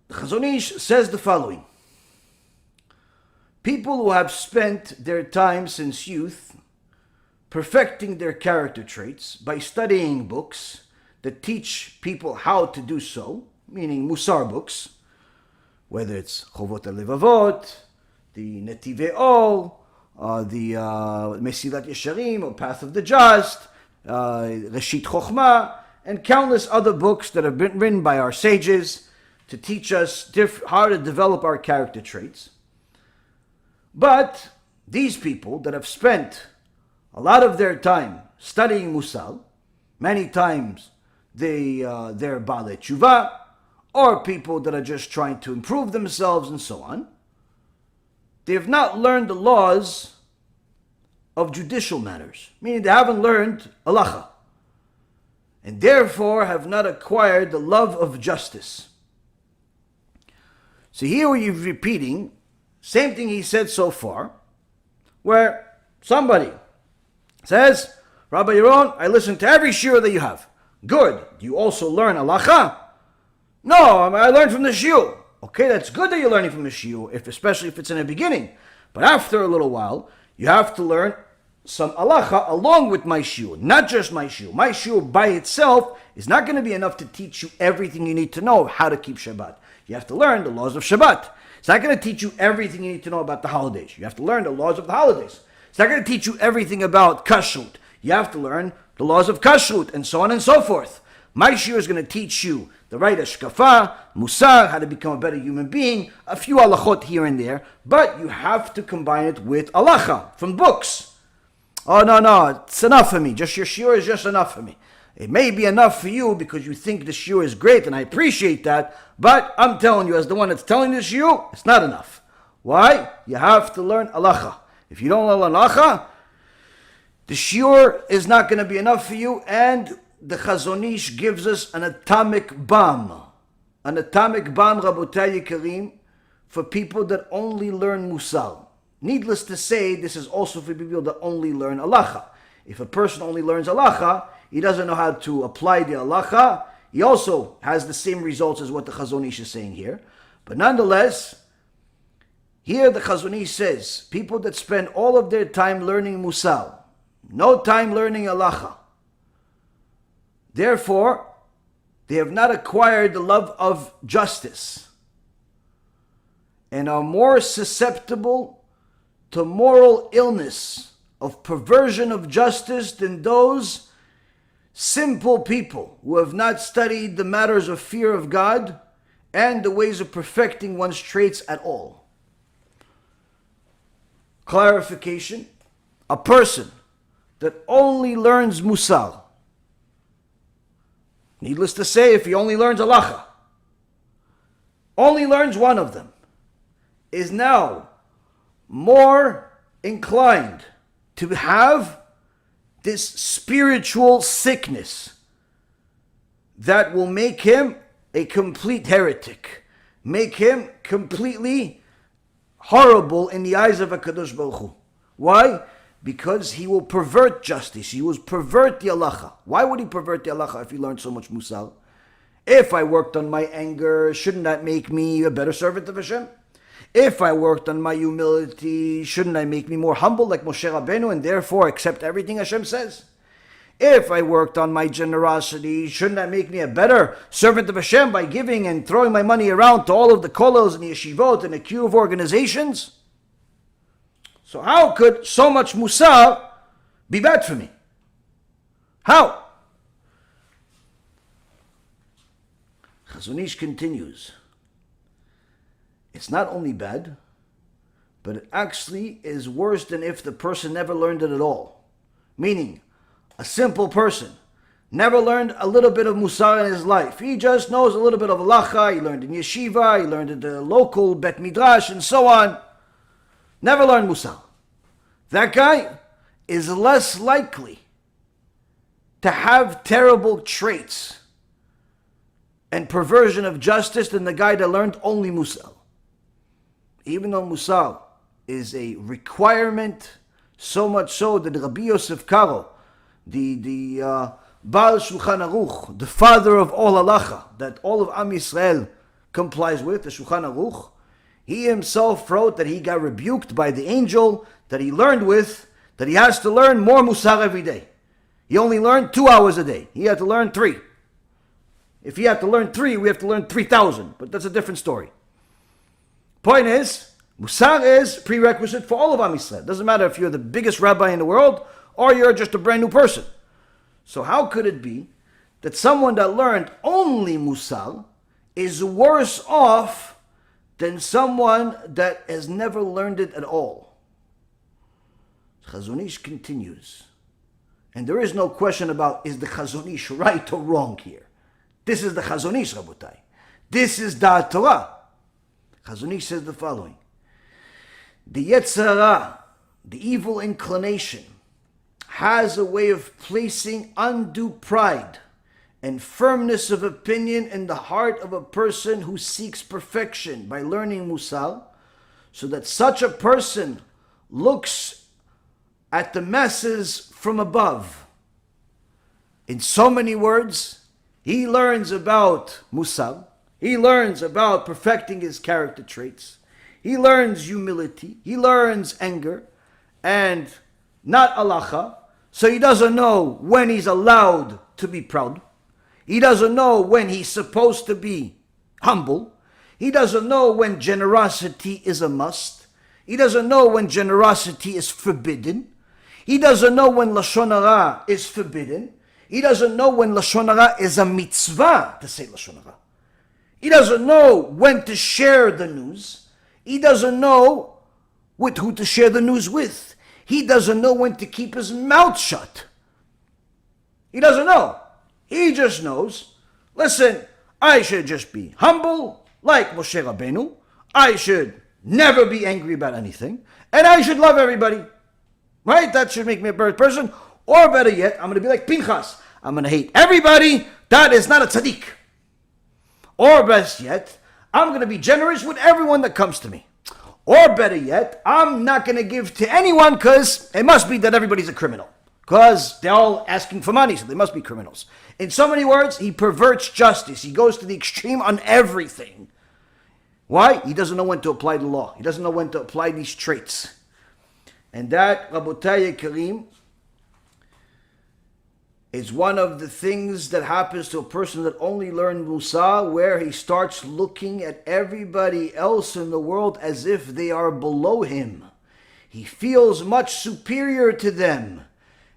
The Chazon Ish says the following. People who have spent their time since youth perfecting their character traits by studying books that teach people how to do so, meaning Mussar books, whether it's Chovot HaLevavot, the Netivei Or, the Mesilat Yesharim, or Path of the Just, Reshit Chochmah, and countless other books that have been written by our sages to teach us how to develop our character traits. But these people that have spent a lot of their time studying Mussar, many times they're Baalei Tshuva, or people that are just trying to improve themselves and so on, they have not learned the laws of judicial matters, meaning they haven't learned halacha, and therefore have not acquired the love of justice. So here we're repeating same thing he said so far, where somebody says, Rabbi Yaron, I listen to every shiur that you have. Good. Do you also learn halacha? No, I learned from the shiur. Okay, that's good that you're learning from the shiur, especially if it's in the beginning. But after a little while, you have to learn some halacha along with my shiur, not just my shiur. My shiur by itself is not going to be enough to teach you everything you need to know how to keep Shabbat. You have to learn the laws of Shabbat. It's not going to teach you everything you need to know about the holidays. You have to learn the laws of the holidays. It's not going to teach you everything about kashrut. You have to learn the laws of kashrut and so on and so forth. My shiur is going to teach you the right hashkafa, mussar, how to become a better human being, a few halachot here and there, but you have to combine it with halacha from books. Oh, no, it's enough for me. Just your shiur is just enough for me. It may be enough for you because you think the shiur is great, and I appreciate that, but I'm telling you, as the one that's telling the shiur, it's not enough. Why? You have to learn halacha. If you don't learn halacha, the shiur is not going to be enough for you, and the Chazon Ish gives us an atomic bomb. An atomic bomb, Rabotai Yikarim, for people that only learn Mussar. Needless to say, this is also for people that only learn halacha. If a person only learns halacha, he doesn't know how to apply the halacha. He also has the same results as what the Chazon Ish is saying here. But nonetheless, here the Chazon Ish says, people that spend all of their time learning Mussar, no time learning halacha, therefore, they have not acquired the love of justice and are more susceptible to moral illness of perversion of justice than those simple people who have not studied the matters of fear of God and the ways of perfecting one's traits at all. Clarification: a person that only learns Mussar, needless to say, if he only learns halacha, only learns one of them, is now more inclined to have this spiritual sickness that will make him a complete heretic, make him completely horrible in the eyes of HaKadosh Baruch Hu. Why? Because he will pervert justice. He will pervert the halacha. Why would he pervert the halacha if he learned so much Mussar? If I worked on my anger, shouldn't that make me a better servant of HaShem? If I worked on my humility, shouldn't that make me more humble like Moshe Rabbeinu and therefore accept everything Hashem says? If I worked on my generosity, shouldn't that make me a better servant of Hashem by giving and throwing my money around to all of the kollels and the yeshivot and the Kiruv organizations? So how could so much Mussar be bad for me? How? Chazon Ish continues. It's not only bad, but it actually is worse than if the person never learned it at all. Meaning, a simple person never learned a little bit of Mussar in his life. He just knows a little bit of halacha, he learned in yeshiva, he learned at the local bet midrash and so on. Never learned Mussar. That guy is less likely to have terrible traits and perversion of justice than the guy that learned only Mussar. Even though Mussar is a requirement, so much so that Rabbi Yosef Karo, the Baal Shulchan Aruch, the father of all halacha, that all of Am Yisrael complies with, the Shulchan Aruch. He himself wrote that he got rebuked by the angel that he learned with, that he has to learn more Mussar every day. He only learned 2 hours a day. He had to learn 3. If he had to learn 3, we have to learn 3,000. But that's a different story. Point is, Mussar is prerequisite for all of Am Yisrael. It doesn't matter if you're the biggest rabbi in the world or you're just a brand new person. So how could it be that someone that learned only Mussar is worse off than someone that has never learned it at all? Chazon Ish continues. And there is no question about is the Chazon Ish right or wrong here. This is the Chazon Ish, Rabotai. This is Da'at Torah. Chazon Ish says the following. The Yetzer Hara, the evil inclination, has a way of placing undue pride and firmness of opinion in the heart of a person who seeks perfection by learning Mussar, so that such a person looks at the masses from above. In so many words, he learns about Mussar, he learns about perfecting his character traits, he learns humility, he learns anger, and not halacha, so he doesn't know when he's allowed to be proud. He doesn't know when he's supposed to be humble. He doesn't know when generosity is a must. He doesn't know when generosity is forbidden. He doesn't know when Lashon Hara is forbidden. He doesn't know when Lashon Hara is a mitzvah to say Lashon Hara. He doesn't know when to share the news. He doesn't know with who to share the news with. He doesn't know when to keep his mouth shut. He doesn't know. He just knows, listen, I should just be humble like Moshe Rabbeinu. I should never be angry about anything. And I should love everybody. Right? That should make me a better person. Or better yet, I'm going to be like Pinchas. I'm going to hate everybody. That is not a tzaddik. Or best yet, I'm going to be generous with everyone that comes to me. Or better yet, I'm not going to give to anyone because it must be that everybody's a criminal. Because they're all asking for money, so they must be criminals. In so many words, he perverts justice. He goes to the extreme on everything. Why? He doesn't know when to apply the law. He doesn't know when to apply these traits. And that, Rabotai Yekarim, is one of the things that happens to a person that only learned Mussar, where he starts looking at everybody else in the world as if they are below him. He feels much superior to them.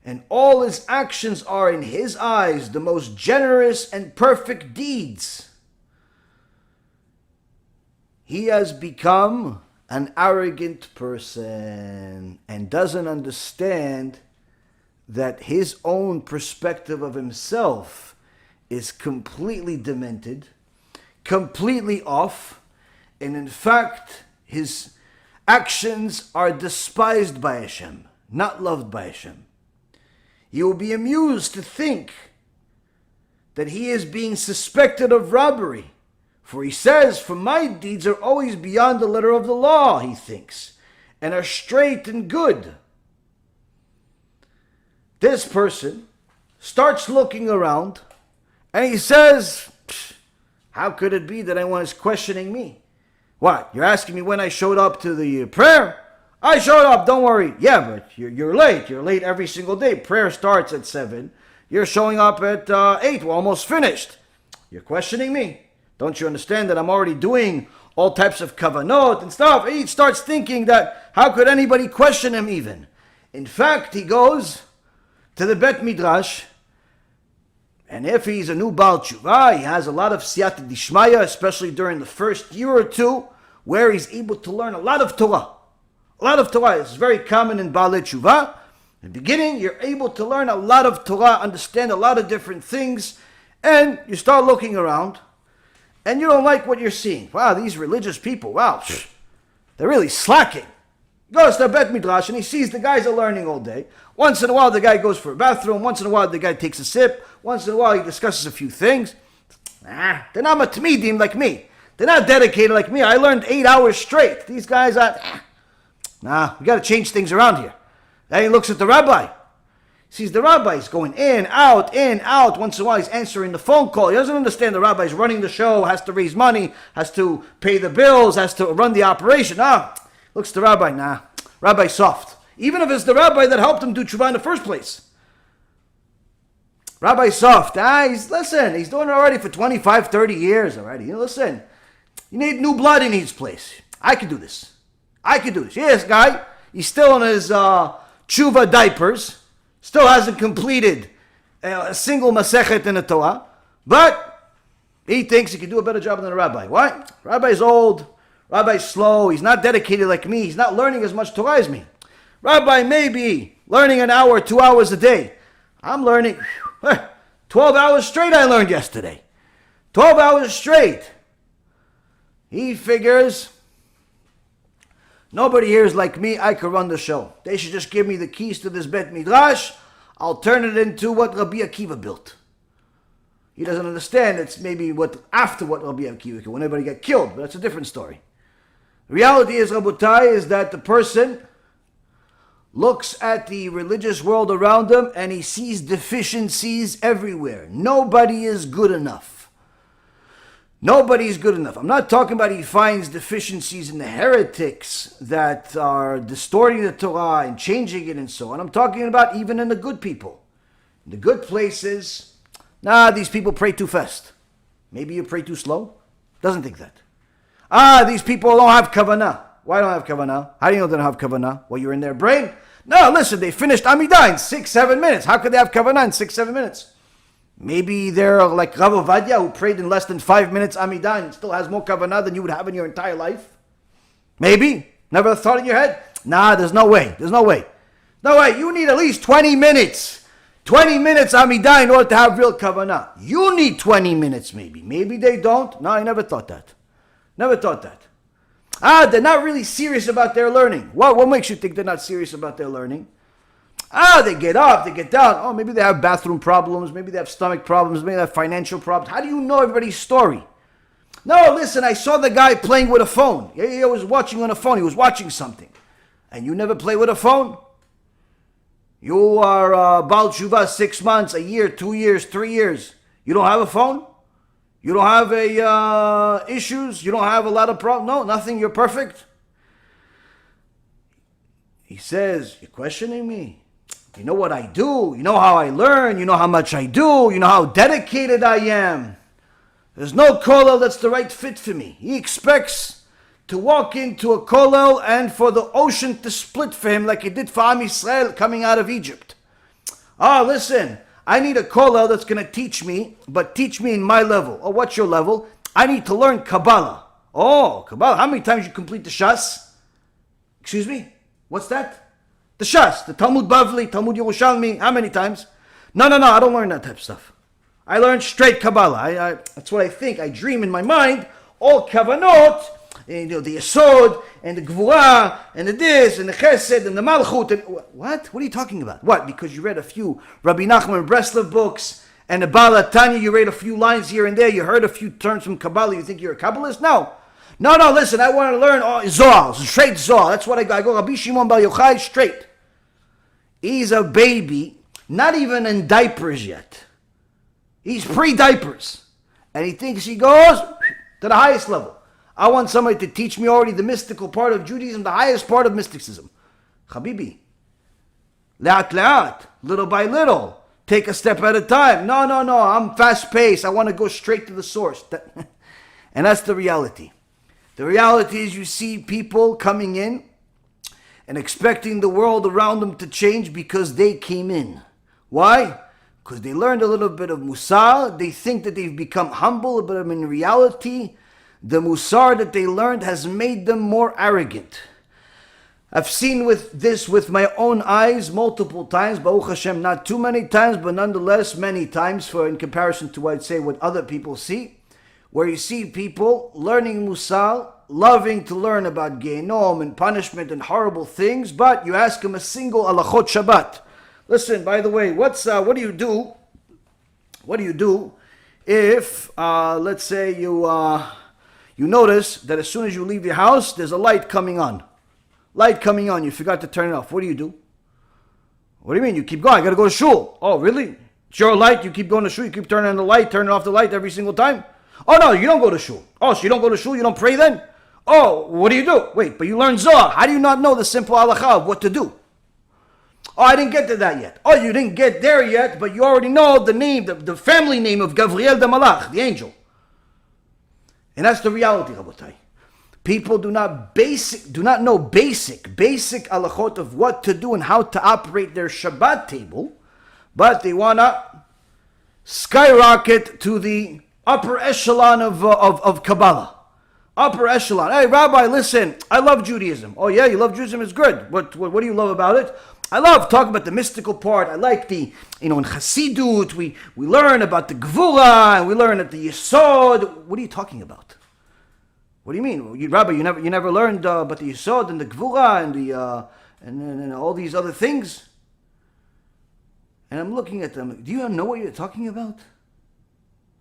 And all his actions are, in his eyes, the most generous and perfect deeds. He has become an arrogant person and doesn't understand that his own perspective of himself is completely demented, completely off, and in fact, his actions are despised by HaShem, not loved by HaShem. You will be amused to think that he is being suspected of robbery. For he says, for my deeds are always beyond the letter of the law, he thinks, and are straight and good. This person starts looking around and he says, how could it be that anyone is questioning me? What, you're asking me when I showed up to the prayer? I showed up, don't worry. Yeah, but you're late. You're late every single day. Prayer starts at 7. You're showing up at 8. We're almost finished. You're questioning me. Don't you understand that I'm already doing all types of kavanot and stuff? He starts thinking that how could anybody question him even? In fact, he goes to the Bet Midrash, and if he's a new Baal Tshuva, he has a lot of siyata dishmaya, especially during the first year or two, where he's able to learn a lot of Torah. A lot of Torah is very common in Baalei Tshuva. In the beginning, you're able to learn a lot of Torah, understand a lot of different things, and you start looking around, and you don't like what you're seeing. Wow, these religious people, wow, they're really slacking. He goes to Bet Midrash, and he sees the guys are learning all day. Once in a while, the guy goes for a bathroom. Once in a while, the guy takes a sip. Once in a while, he discusses a few things. They're not matmidim like me. They're not dedicated like me. I learned 8 hours straight. These guys are... we got to change things around here. Then he looks at the rabbi. Sees the rabbis going in, out. Once in a while, he's answering the phone call. He doesn't understand the rabbi's running the show, has to raise money, has to pay the bills, has to run the operation. Looks the rabbi, rabbi's soft. Even if it's the rabbi that helped him do tshuva in the first place. Rabbi's soft. He's doing it already for 25, 30 years already. Listen, you need new blood in his place. I can do this. Yes, guy, he's still in his tshuva diapers. Still hasn't completed a single masechet in the Torah, but he thinks he can do a better job than a rabbi. Why? Rabbi's old, rabbi's slow, he's not dedicated like me, he's not learning as much Torah as me. Rabbi may be learning an hour, 2 hours a day. I'm learning 12 hours straight I learned yesterday. 12 hours straight. He figures, nobody here is like me, I can run the show. They should just give me the keys to this Bet Midrash. I'll turn it into what Rabbi Akiva built. He doesn't understand it's maybe after what Rabbi Akiva, when everybody got killed, but that's a different story. The reality is, Rabotai, is that the person looks at the religious world around him and he sees deficiencies everywhere. Nobody is good enough. Nobody's good enough. I'm not talking about he finds deficiencies in the heretics that are distorting the Torah and changing it and so on. I'm talking about even in the good people. In the good places, these people pray too fast. Maybe you pray too slow? Doesn't think that. These people don't have kavanah. Why don't have kavanah? How do you know they don't have kavanah? Well, you're in their brain? No, listen, they finished Amidah in 6-7 minutes. How could they have kavanah in 6-7 minutes? Maybe they're like Rav Ovadia, who prayed in less than 5 minutes Amidah and still has more kavanah than you would have in your entire life. Maybe. Never thought in your head? There's no way. No way. You need at least 20 minutes. 20 minutes Amidah in order to have real kavanah. You need 20 minutes maybe. Maybe they don't. No, I never thought that. They're not really serious about their learning. What makes you think they're not serious about their learning? They get up, they get down. Maybe they have bathroom problems. Maybe they have stomach problems. Maybe they have financial problems. How do you know everybody's story? No, listen, I saw the guy playing with a phone. He was watching on a phone. He was watching something. And you never play with a phone? You are Baal Tshuva 6 months, a year, 2 years, 3 years. You don't have a phone? You don't have issues? You don't have a lot of problems? No, nothing. You're perfect? He says, you're questioning me? You know what I do. You know how I learn. You know how much I do. You know how dedicated I am. There's no kollel that's the right fit for me. He expects to walk into a kollel and for the ocean to split for him like it did for Am Yisrael coming out of Egypt. Listen, I need a kollel that's going to teach me, but teach me in my level. What's your level? I need to learn Kabbalah. Kabbalah. How many times you complete the Shas? Excuse me? What's that? The Shas, the Talmud Bavli, Talmud Yerushalmi, how many times? No, I don't learn that type of stuff. I learn straight Kabbalah. That's what I think. I dream in my mind, all Kavanot, and, the Yesod, and the Gvura, and the this, and the Chesed, and the Malchut. And what? What are you talking about? What? Because you read a few Rabbi Nachman Breslov books, and the Bala Tanya, you read a few lines here and there, you heard a few terms from Kabbalah, you think you're a Kabbalist? No, listen, I want to learn Zohar, straight Zohar. That's what I go. I go Rabbi Shimon Bar Yochai, straight. He's a baby, not even in diapers yet. He's pre-diapers. And he thinks he goes to the highest level. I want somebody to teach me already the mystical part of Judaism, the highest part of mysticism. Habibi, le'at le'at, little by little, take a step at a time. No, I'm fast-paced. I want to go straight to the source. And that's the reality. The reality is you see people coming in and expecting the world around them to change because they came in. Why? Because they learned a little bit of Mussar. They think that they've become humble, but in reality, the Mussar that they learned has made them more arrogant. I've seen this with my own eyes multiple times. Baruch Hashem, not too many times, but nonetheless many times in comparison to, I'd say, what other people see. Where you see people learning Mussar, loving to learn about Gehenom and punishment and horrible things, but you ask him a single halachot Shabbat. Listen, by the way, what do you do? What do you do if, let's say, you notice that as soon as you leave your house, there's a light coming on. You forgot to turn it off. What do you do? What do you mean? You keep going. I got to go to shul. Oh, really? It's your light. You keep going to shul. You keep turning on the light, turning off the light every single time. Oh, no, you don't go to shul. Oh, so you don't go to shul? You don't pray then? Oh, what do you do? Wait, but you learn Zohar. How do you not know the simple halacha of what to do? Oh, I didn't get to that yet. Oh, you didn't get there yet, but you already know the name, the family name of Gavriel the Malach, the angel. And that's the reality, Rabotai. People do not know basic halachot of what to do and how to operate their Shabbat table, but they want to skyrocket to the upper echelon of Kabbalah. Upper echelon. Hey, Rabbi, listen, I love Judaism. Oh, yeah, you love Judaism? It's good. What do you love about it? I love talking about the mystical part. I like the, in Chassidut, we learn about the Gvura, and we learn at the Yesod. What are you talking about? What do you mean? Rabbi, you never learned about the Yesod and the Gvura and all these other things? And I'm looking at them. Do you know what you're talking about?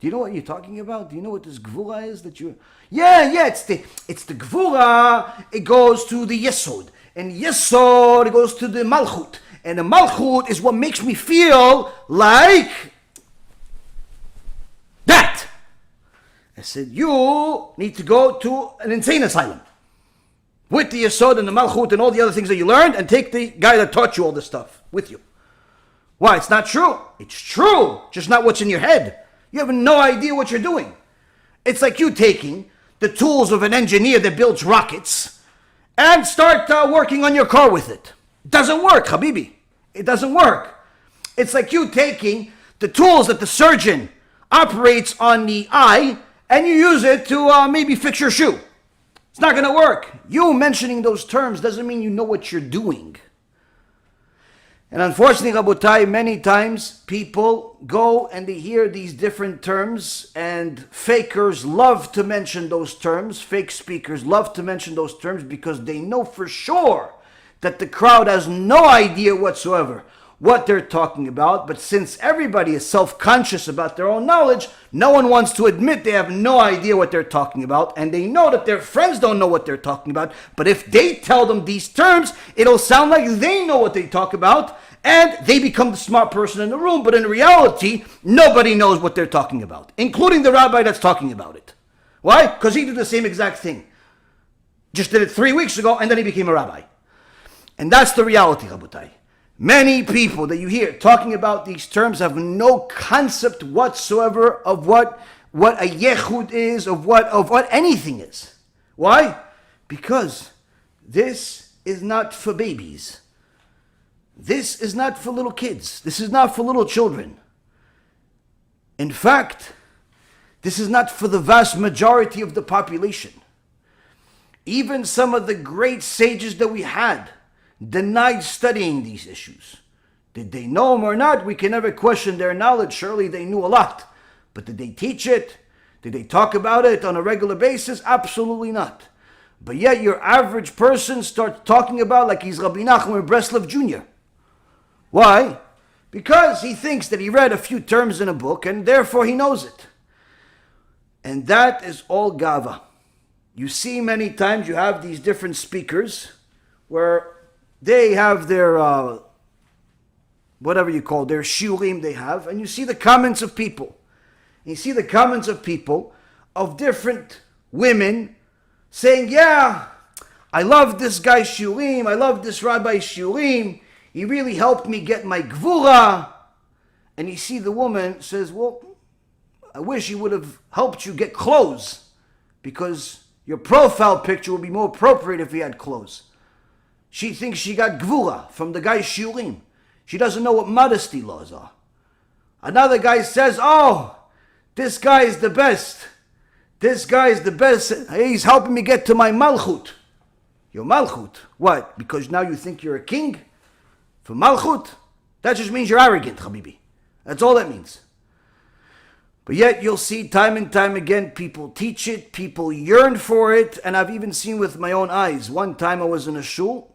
Do you know what you're talking about? Do you know what this Gvura is that you... Yeah, it's the Gvura. It goes to the Yesod. And Yesod, it goes to the Malchut. And the Malchut is what makes me feel like that. I said, you need to go to an insane asylum with the Yesod and the Malchut and all the other things that you learned, and take the guy that taught you all this stuff with you. Why? It's not true. It's true, just not what's in your head. You have no idea what you're doing. It's like you taking the tools of an engineer that builds rockets and start working on your car with it. It doesn't work, Habibi. It doesn't work. It's like you taking the tools that the surgeon operates on the eye and you use it to maybe fix your shoe. It's not going to work. You mentioning those terms doesn't mean you know what you're doing. And unfortunately, Rabotai, many times people go and they hear these different terms, and fakers love to mention those terms. Fake speakers love to mention those terms because they know for sure that the crowd has no idea whatsoever what they're talking about. But since everybody is self-conscious about their own knowledge, no one wants to admit they have no idea what they're talking about, and they know that their friends don't know what they're talking about. But if they tell them these terms, it'll sound like they know what they talk about, and they become the smart person in the room. But in reality, nobody knows what they're talking about, including the rabbi that's talking about it. Why? Because he did the same exact thing. Just did it 3 weeks ago, and then he became a rabbi. And that's the reality, Rabotai. Many people that you hear talking about these terms have no concept whatsoever of what a yechud is, of what anything is. Why? Because this is not for babies. This is not for little kids. This is not for little children. In fact, this is not for the vast majority of the population. Even some of the great sages that we had denied studying these issues. Did they know them or not? We can never question their knowledge. Surely they knew a lot. But did they teach it? Did they talk about it on a regular basis? Absolutely not. But yet your average person starts talking about like he's Rabbi Nachman Breslov Jr. Why? Because he thinks that he read a few terms in a book and therefore he knows it. And that is all gava. You see many times you have these different speakers where they have their, whatever you call, their shiurim they have, and you see the comments of people. And you see the comments of people, of different women, saying, yeah, I love this guy's shiurim, I love this rabbi's shiurim, he really helped me get my gvura. And you see the woman says, well, I wish he would have helped you get clothes, because your profile picture would be more appropriate if he had clothes. She thinks she got gvura from the guy's shiurim. She doesn't know what modesty laws are. Another guy says, oh, this guy is the best. This guy is the best. He's helping me get to my malchut. Your malchut? What? Because now you think you're a king? For malchut? That just means you're arrogant, Habibi. That's all that means. But yet you'll see time and time again, people teach it, people yearn for it, and I've even seen with my own eyes. One time I was in a shul,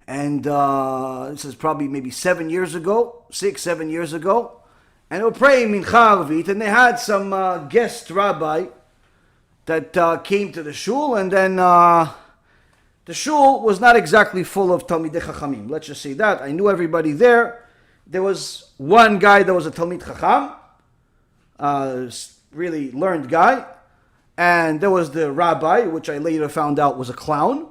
and this is probably maybe 7 years ago, 7 years ago, and they were praying Mincha Arvit, and they had some guest rabbi that came to the shul, and then the shul was not exactly full of Talmidei Chachamim. Let's just say that. I knew everybody there. There was one guy that was a Talmid Chacham, really learned guy. And there was the rabbi, which I later found out was a clown.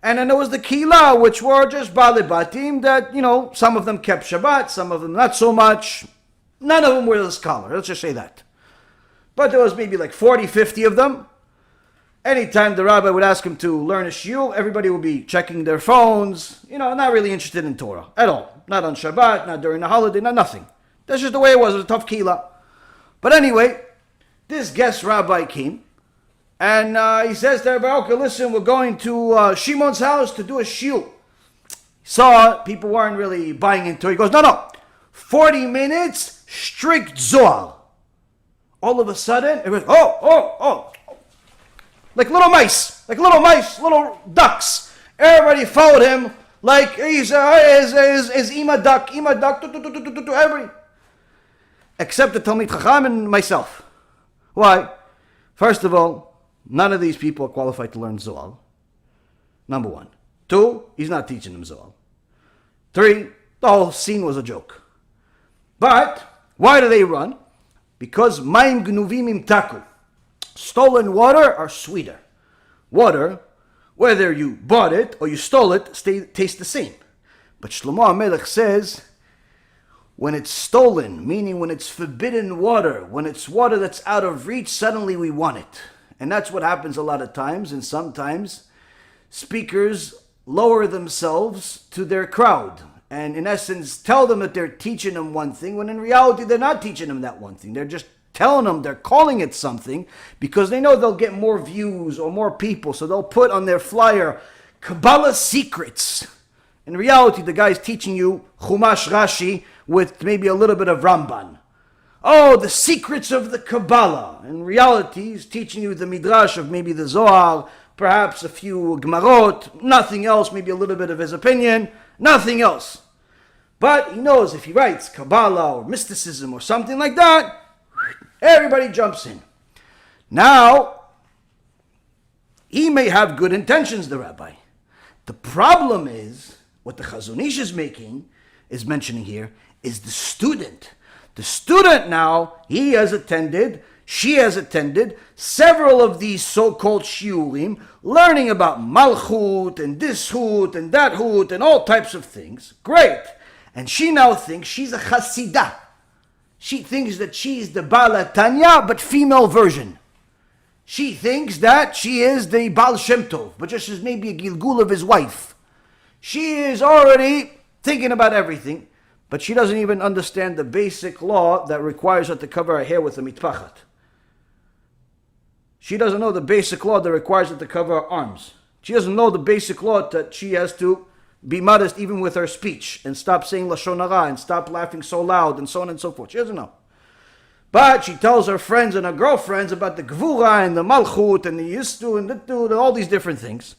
And then there was the Kila, which were just Baalei Batim that, some of them kept Shabbat, some of them not so much. None of them were the scholar, let's just say that. But there was maybe like 40, 50 of them. Anytime the rabbi would ask him to learn a shiur, everybody would be checking their phones, not really interested in Torah at all. Not on Shabbat, not during the holiday, not nothing. That's just the way it was a tough Kila. But anyway, this guest rabbi came, and he says to everybody, okay, listen, we're going to Shimon's house to do a shiur. He saw people weren't really buying into it. He goes, no, 40 minutes, strict Zohar. All of a sudden, it was, oh. Like little mice, little ducks. Everybody followed him like he's Ima duck, everybody. Except the Talmid Chacham and myself. Why? First of all, none of these people are qualified to learn Zohar. Number one. 2, he's not teaching them Zohar. 3, the whole scene was a joke. But why do they run? Because Maim Gnuvim Im Taku. Stolen water are sweeter. Water, whether you bought it or you stole it, tastes the same. But Shlomo HaMelech says, when it's stolen, meaning when it's forbidden water, when it's water that's out of reach, suddenly we want it. And that's what happens a lot of times, and sometimes speakers lower themselves to their crowd and in essence tell them that they're teaching them one thing, when in reality they're not teaching them that one thing. They're just telling them, they're calling it something because they know they'll get more views or more people, so they'll put on their flyer Kabbalah secrets. In reality, the guy's teaching you Chumash Rashi with maybe a little bit of Ramban. Oh, the secrets of the Kabbalah. In reality, he's teaching you the Midrash of maybe the Zohar, perhaps a few Gemarot, nothing else, maybe a little bit of his opinion, nothing else. But he knows if he writes Kabbalah or mysticism or something like that, everybody jumps in. Now, he may have good intentions, the rabbi. The problem is, what the Chazon Ish is mentioning here, is the student. The student now, he has attended, she has attended several of these so-called shiurim, learning about malchut and this hut and that hut and all types of things. Great. And she now thinks she's a chasidah. She thinks that she's the Baal Tanya, but female version. She thinks that she is the Baal Shem Tov, but just as maybe a Gilgul of his wife. She is already thinking about everything, but she doesn't even understand the basic law that requires her to cover her hair with a mitpachat. She doesn't know the basic law that requires her to cover her arms. She doesn't know the basic law that she has to be modest even with her speech and stop saying Lashon Hara and stop laughing so loud and so on and so forth. She doesn't know. But she tells her friends and her girlfriends about the Gvura and the Malchut and the Yistu and the all these different things.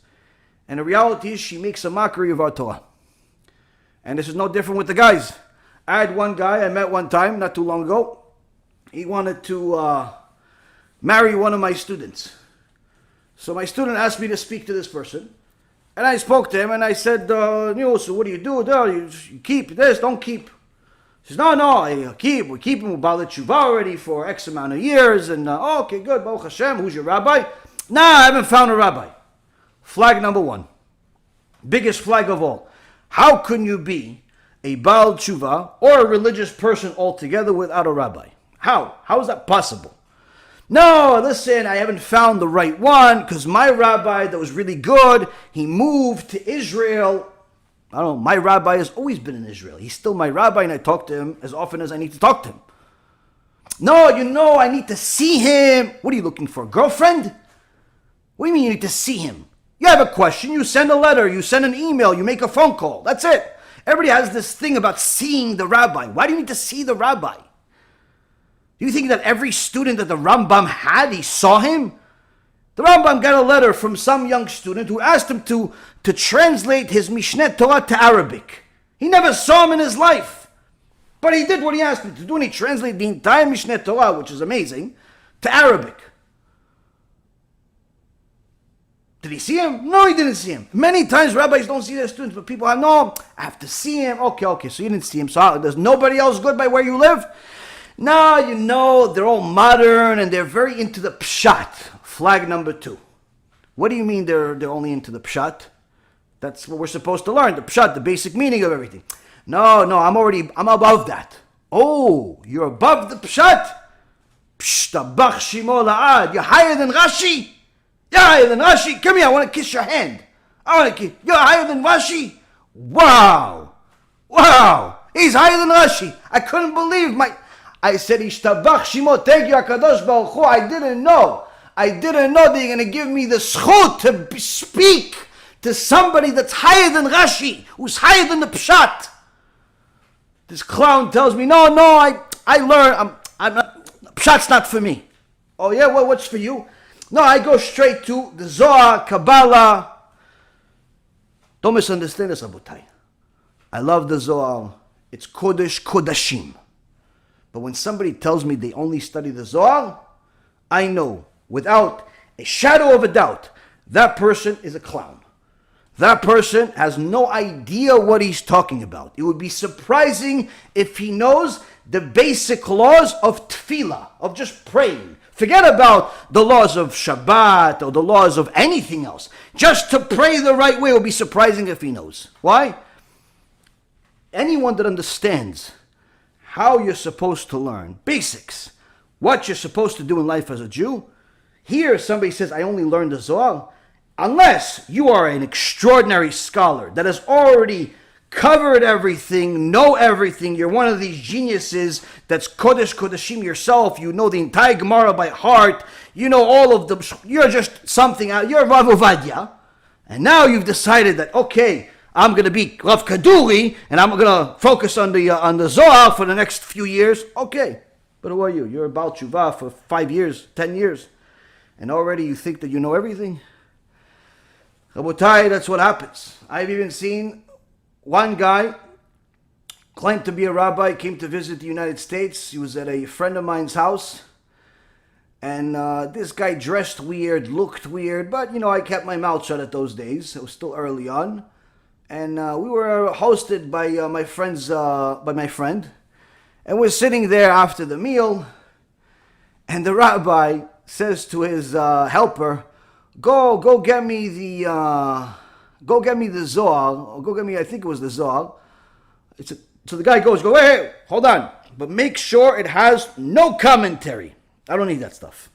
And the reality is she makes a mockery of our Torah. And this is no different with the guys. I had one guy I met one time, not too long ago. He wanted to marry one of my students. So my student asked me to speak to this person. And I spoke to him and I said, so what do? You keep this, don't keep. He says, no, I keep. We're keeping Baalei Tshuva already for X amount of years. And okay, good, Baruch Hashem, who's your rabbi? Nah, I haven't found a rabbi. Flag number 1. Biggest flag of all. How can you be a Baal Tshuva or a religious person altogether without a rabbi? How? How is that possible? No, listen, I haven't found the right one because my rabbi that was really good, he moved to Israel. I don't know, my rabbi has always been in Israel. He's still my rabbi and I talk to him as often as I need to talk to him. No, I need to see him. What are you looking for, a girlfriend? What do you mean you need to see him? You have a question, you send a letter, you send an email, you make a phone call. That's it. Everybody has this thing about seeing the rabbi. Why do you need to see the rabbi? Do you think that every student that the Rambam had, he saw him? The Rambam got a letter from some young student who asked him to translate his Mishneh Torah to Arabic. He never saw him in his life. But he did what he asked him to do, and he translated the entire Mishneh Torah, which is amazing, to Arabic. Did he see him? No, he didn't see him. Many times rabbis don't see their students, but people have, no, I have to see him. Okay, so you didn't see him. So there's nobody else good by where you live? No, they're all modern and they're very into the pshat. Flag number 2. What do you mean they're only into the pshat? That's what we're supposed to learn, the pshat, the basic meaning of everything. No, I'm above that. Oh, you're above the pshat? Pshtabach shimo la'ad. You're higher than Rashi? You're higher than Rashi? Come here, I want to kiss your hand. You're higher than Rashi? Wow. He's higher than Rashi. I couldn't believe I said, Ishtabach shimo, thank you, HaKadosh Baruch Hu. I didn't know that you're going to give me the schut to speak to somebody that's higher than Rashi, who's higher than the pshat. This clown tells me, no, I learn, I'm not, pshat's not for me. Oh yeah, well, what's for you? No, I go straight to the Zohar, Kabbalah. Don't misunderstand this, Abutai. I love the Zohar. It's Kodesh Kodashim. But when somebody tells me they only study the Zohar, I know, without a shadow of a doubt, that person is a clown. That person has no idea what he's talking about. It would be surprising if he knows the basic laws of tefillah, of just praying. Forget about the laws of Shabbat or the laws of anything else. Just to pray the right way would be surprising if he knows. Why? Anyone that understands how you're supposed to learn, basics, what you're supposed to do in life as a Jew, here somebody says, I only learned the Zohar. Unless you are an extraordinary scholar that has already covered everything, know everything, you're one of these geniuses that's Kodesh Kodashim yourself, you know the entire Gemara by heart, you know all of them, you're just something, you're Rav Ovadia, and now you've decided that, okay, I'm going to be Rav Kaduri, and I'm going to focus on the Zohar for the next few years. Okay, but who are you? You're about Tshuva for 5 years, 10 years, and already you think that you know everything? Rabotai, that's what happens. I've even seen one guy claimed to be a rabbi, came to visit the United States. He was at a friend of mine's house. And this guy dressed weird, looked weird. But, I kept my mouth shut at those days. It was still early on. And we were hosted by my friend. And we're sitting there after the meal. And the rabbi says to his helper, Go get me the Zohar, or go get me, I think it was the Zohar. So the guy goes, hey, hold on, but make sure it has no commentary. I don't need that stuff.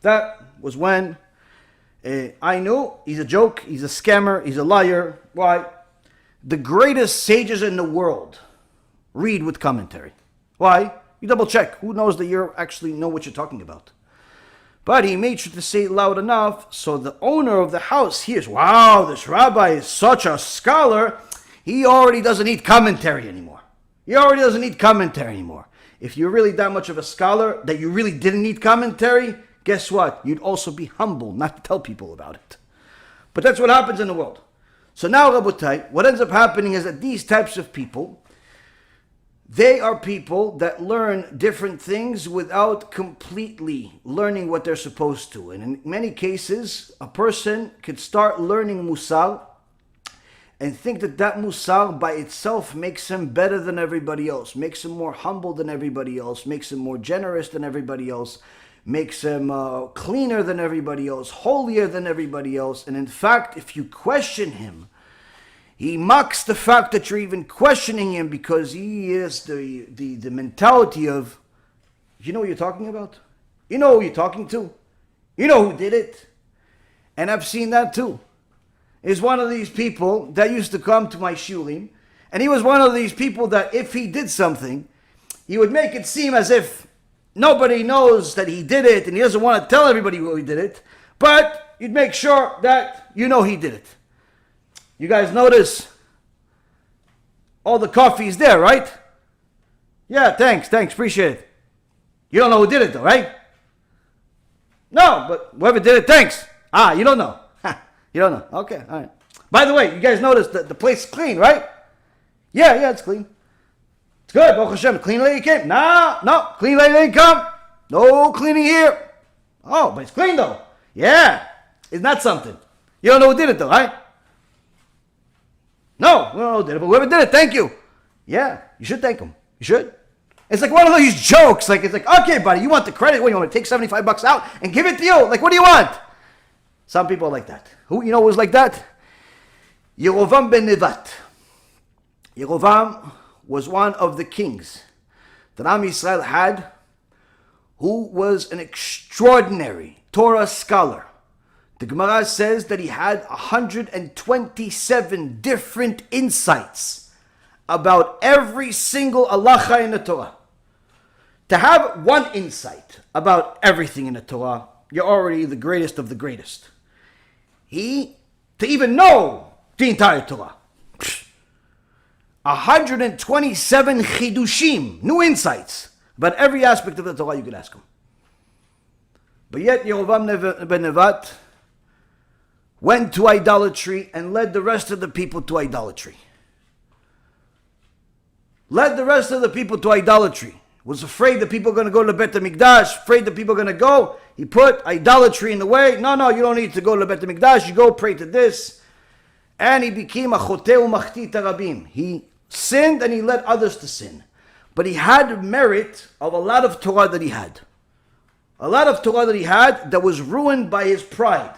That was when I knew he's a joke, he's a scammer, he's a liar. Why? The greatest sages in the world read with commentary. Why? You double check. Who knows that you actually know what you're talking about? But he made sure to say it loud enough so the owner of the house hears, wow, this rabbi is such a scholar, he already doesn't need commentary anymore. If you're really that much of a scholar that you really didn't need commentary, guess what? You'd also be humble not to tell people about it. But that's what happens in the world. So now, Rabotai, what ends up happening is that these types of people, they are people that learn different things without completely learning what they're supposed to. And in many cases, a person could start learning Mussar and think that Mussar by itself makes him better than everybody else, makes him more humble than everybody else, makes him more generous than everybody else, makes him cleaner than everybody else, holier than everybody else. And in fact, if you question him, he mocks the fact that you're even questioning him because he is the mentality of, you know what you're talking about? You know who you're talking to? You know who did it? And I've seen that too. He's one of these people that used to come to my shulim, and he was one of these people that if he did something, he would make it seem as if nobody knows that he did it and he doesn't want to tell everybody who he did it, but you'd make sure that you know he did it. You guys notice all the coffee is there, right? Yeah, thanks, appreciate it. You don't know who did it though, right? No, but whoever did it, thanks. You don't know. You don't know. Okay, all right. By the way, you guys notice that the place is clean, right? Yeah, it's clean. It's good, Baruch Hashem. Clean lady came. No, clean lady didn't come. No cleaning here. Oh, but it's clean though. Yeah. It's not something. You don't know who did it though, right? No, we don't know who did it, but whoever did it, thank you. Yeah, you should thank him. You should. It's like one of those jokes. Like, it's like, okay, buddy, you want the credit? What, you want me to take $75 out and give it to you? Like, what do you want? Some people are like that. Who, you know who was like that? Yerovam ben Nevat. Yerovam was one of the kings that Am Yisrael had, who was an extraordinary Torah scholar. The Gemara says that he had 127 different insights about every single halacha in the Torah. To have one insight about everything in the Torah, you're already the greatest of the greatest. To even know the entire Torah. 127 chidushim, new insights about every aspect of the Torah you could ask him. But yet Yerovam ben Nevat went to idolatry and led the rest of the people to idolatry. Led the rest of the people to idolatry. Was afraid that people are going to go to the Bet HaMikdash, afraid that people are going to go. He put idolatry in the way. No, you don't need to go to the Bet HaMikdash. You go pray to this. And he became a choteu machti tarabim. He sinned and he led others to sin. But he had merit of a lot of Torah that he had. A lot of Torah that he had that was ruined by his pride.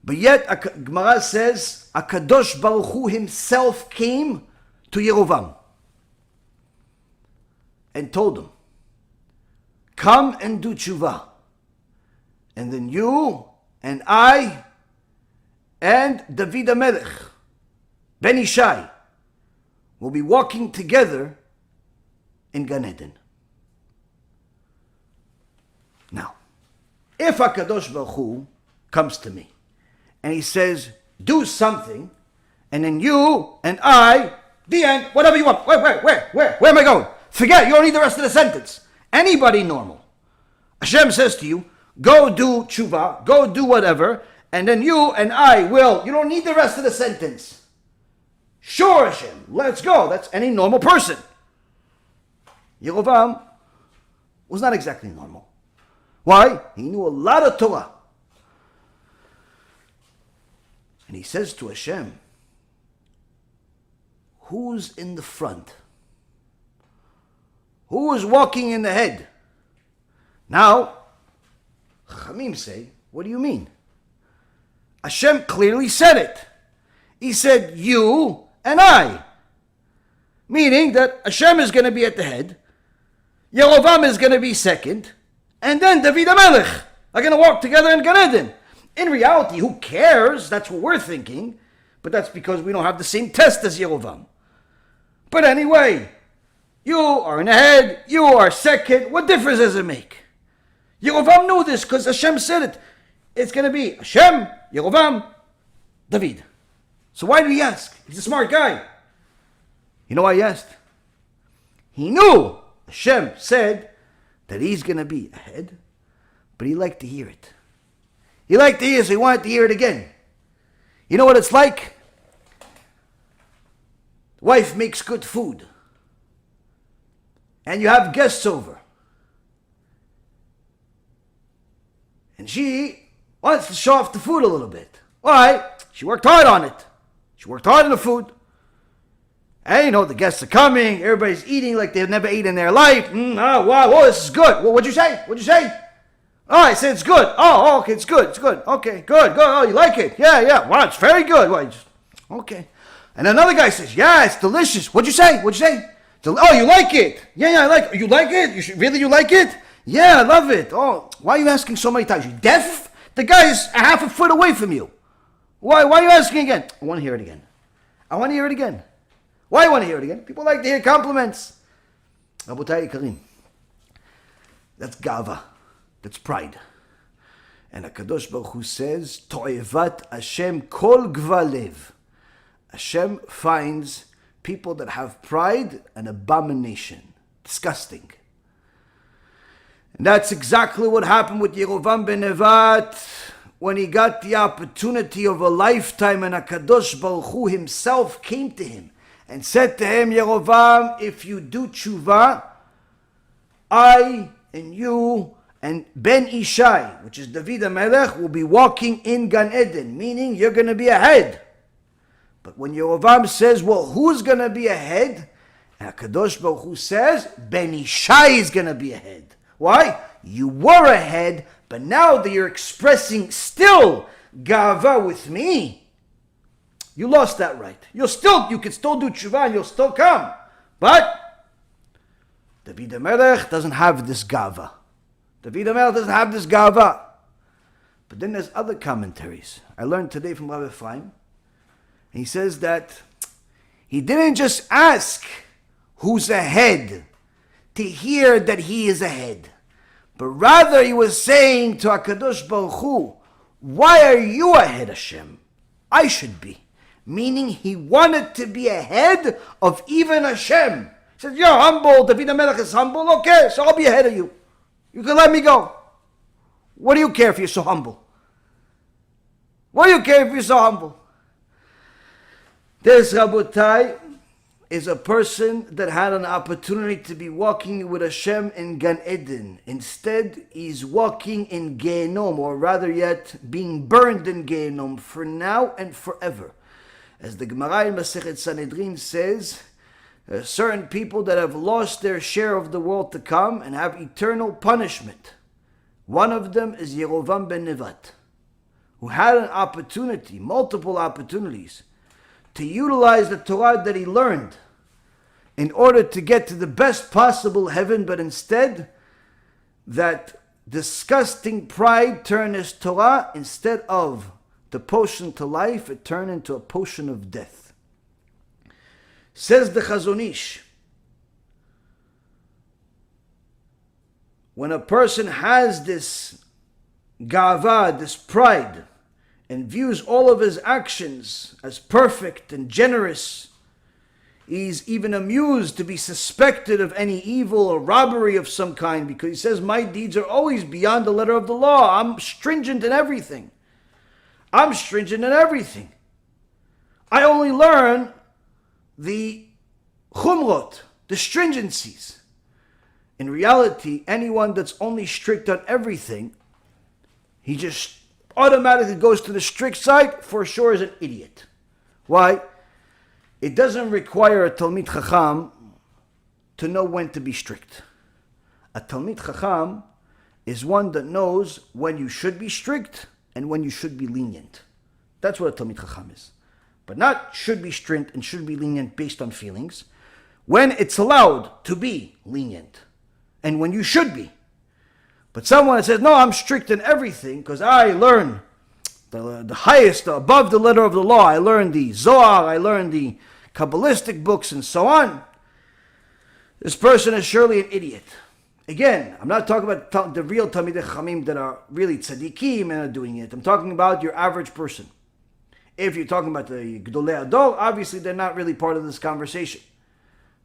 But yet, Gemara says, HaKadosh Baruch Hu himself came to Yerovam and told him, come and do tshuva. And then you and I and David HaMelech, Ben Ishai, will be walking together in Gan Eden. Now, if HaKadosh Baruch Hu comes to me and he says, do something, and then you and I, the end, whatever you want. Where am I going? Forget, you don't need the rest of the sentence. Anybody normal. Hashem says to you, go do tshuva, go do whatever, and then you and I will. You don't need the rest of the sentence. Sure, Hashem, let's go. That's any normal person. Yerovam was not exactly normal. Why? He knew a lot of Torah. And he says to Hashem, who's in the front? Who is walking in the head? Now, Chamim say, what do you mean? Hashem clearly said it. He said, you and I. Meaning that Hashem is going to be at the head, Yerovam is going to be second, and then David HaMelech are going to walk together in Gan Eden. In reality, who cares? That's what we're thinking. But that's because we don't have the same test as Yerovam. But anyway, you are in the head, you are second. What difference does it make? Yerovam knew this because Hashem said it. It's going to be Hashem, Yerovam, David. So why did he ask? He's a smart guy. You know why he asked? He knew Hashem said that he's going to be ahead, but he liked to hear it. He liked to hear it, so he wanted to hear it again. You know what it's like? The wife makes good food, and you have guests over, and she wants to show off the food a little bit. Why? She worked hard on it. She worked hard on the food. And you know, the guests are coming, everybody's eating like they've never eaten in their life. Wow, this is good. What'd you say? Oh, I said it's good. Oh, okay, it's good. Okay, good. Oh, you like it? Yeah. Wow, it's very good. Well, okay. And another guy says, yeah, it's delicious. What'd you say? Oh, you like it? Yeah, I like it. You like it? You like it? Yeah, I love it. Oh, why are you asking so many times? You deaf? The guy is a half a foot away from you. Why are you asking again? I want to hear it again. Why do you want to hear it again? People like to hear compliments. Rabotai Karim. That's gava. That's pride. And HaKadosh Baruch Hu says, To'evat Hashem kol gvalev. Hashem finds people that have pride an abomination. Disgusting. And that's exactly what happened with Yerovam ben Nevat when he got the opportunity of a lifetime, and HaKadosh Baruch Hu himself came to him and said to him, Yerovam, if you do tshuva, I and you And Ben Ishai, which is David HaMelech, will be walking in Gan Eden, meaning you're going to be ahead. But when Yerovam says, well, who's going to be ahead? And HaKadosh Baruch Hu says, Ben Ishai is going to be ahead. Why? You were ahead, but now that you're expressing still Gava with me, you lost that right. You can still do tshuva and you'll still come. But David HaMelech doesn't have this Gava. David HaMelech doesn't have this Gava. But then there's other commentaries. I learned today from Rabbi Ephraim. He says that he didn't just ask who's ahead to hear that he is ahead, but rather he was saying to HaKadosh Baruch Hu, why are you ahead, Hashem? I should be. Meaning he wanted to be ahead of even Hashem. He said, you're humble, David HaMelech is humble, okay, so I'll be ahead of you. You can let me go. What do you care if you're so humble? What do you care if you're so humble? This, Rabotai, is a person that had an opportunity to be walking with Hashem in Gan Eden. Instead, he's walking in Gehenom, or rather yet, being burned in Gehenom for now and forever. As the Gemara in Masechet Sanhedrin says, there are certain people that have lost their share of the world to come and have eternal punishment. One of them is Yerovam ben Nevat, who had an opportunity, multiple opportunities, to utilize the Torah that he learned in order to get to the best possible heaven, but instead, that disgusting pride turned his Torah, instead of the potion to life, it turned into a potion of death. Says the Chazon Ish, when a person has this gava, this pride, and views all of his actions as perfect and generous, he's even amused to be suspected of any evil or robbery of some kind, because he says, my deeds are always beyond the letter of the law. I'm stringent in everything. I'm stringent in everything. I only learn the chumrot, the stringencies. In reality, anyone that's only strict on everything, he just automatically goes to the strict side, for sure is an idiot. Why? It doesn't require a Talmid Chacham to know when to be strict. A Talmid Chacham is one that knows when you should be strict and when you should be lenient. That's what a Talmid Chacham is. But not should be strict and should be lenient based on feelings. When it's allowed to be lenient and when you should be. But someone that says, no, I'm strict in everything because I learn the highest, above the letter of the law. I learn the Zohar, I learn the Kabbalistic books and so on. This person is surely an idiot. Again, I'm not talking about the real Talmidei Chachamim that are really tzaddikim and are doing it. I'm talking about your average person. If you're talking about the Gdolei Ador, obviously they're not really part of this conversation.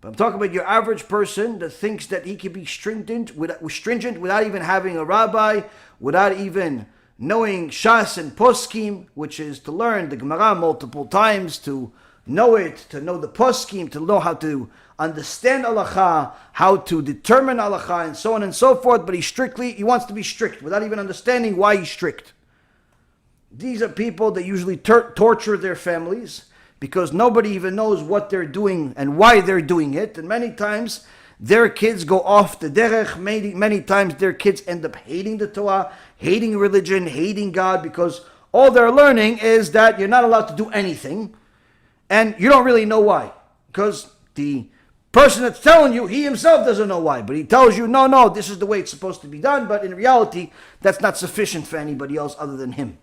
But I'm talking about your average person that thinks that he can be stringent without even having a rabbi, without even knowing Shas and Poskim, which is to learn the Gemara multiple times, to know it, to know the Poskim, to know how to understand halacha, how to determine halacha, and so on and so forth. But he wants to be strict without even understanding why he's strict. These are people that usually torture their families, because nobody even knows what they're doing and why they're doing it. And many times their kids go off the derech. Many times their kids end up hating the Torah, hating religion, hating God, because all they're learning is that you're not allowed to do anything. And you don't really know why. Because the person that's telling you, he himself doesn't know why. But he tells you, no, this is the way it's supposed to be done. But in reality, that's not sufficient for anybody else other than him.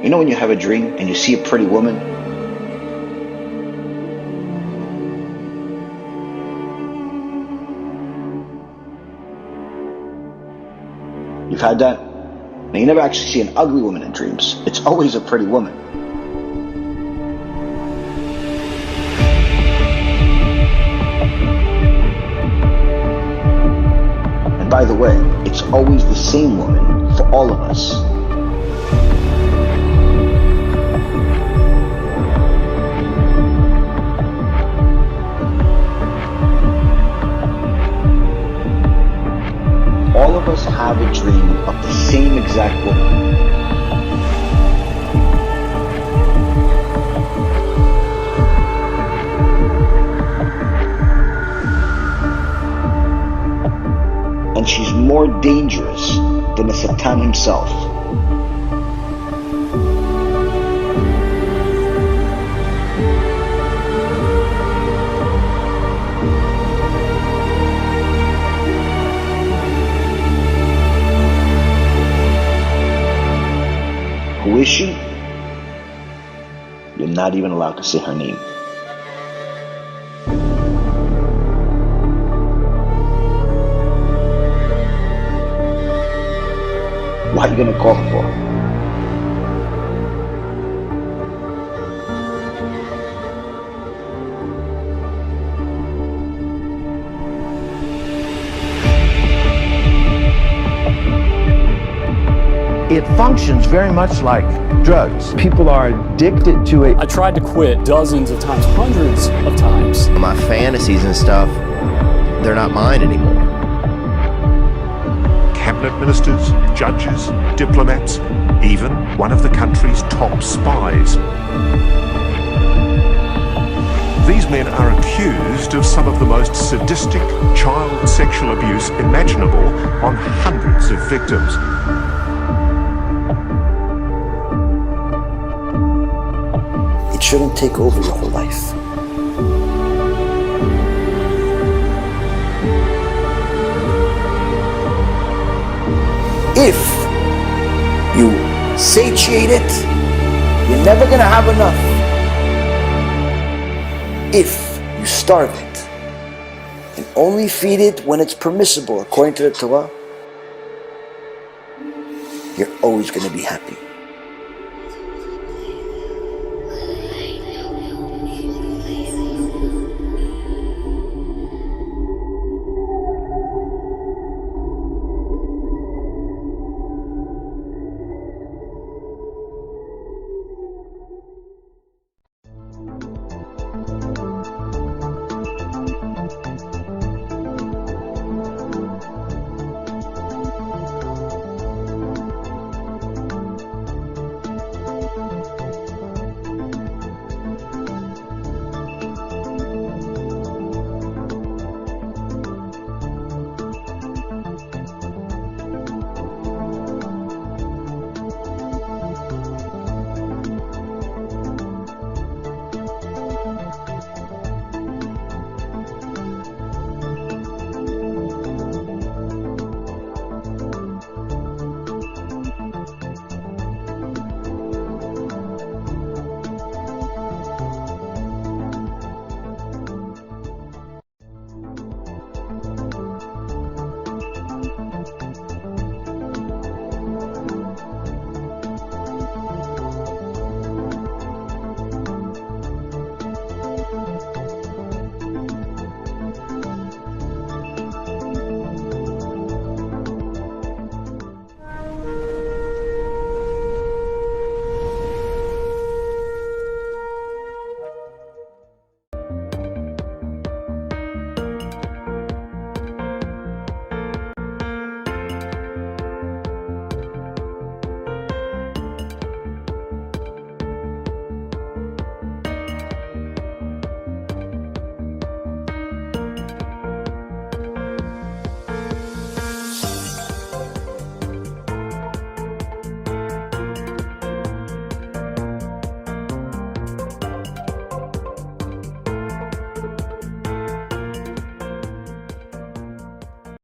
You know when you have a dream and you see a pretty woman? You've had that? Now, you never actually see an ugly woman in dreams. It's always a pretty woman. And by the way, it's always the same woman for all of us. All of us have a dream of the same exact woman. And she's more dangerous than the Satan himself. Who is she? You're not even allowed to say her name. What are you gonna call her for? It functions very much like drugs. People are addicted to it. I tried to quit dozens of times, hundreds of times. My fantasies and stuff, they're not mine anymore. Cabinet ministers, judges, diplomats, even one of the country's top spies. These men are accused of some of the most sadistic child sexual abuse imaginable on hundreds of victims. It shouldn't take over your whole life. If you satiate it, you're never gonna have enough. If you starve it and only feed it when it's permissible according to the Torah, you're always gonna be happy.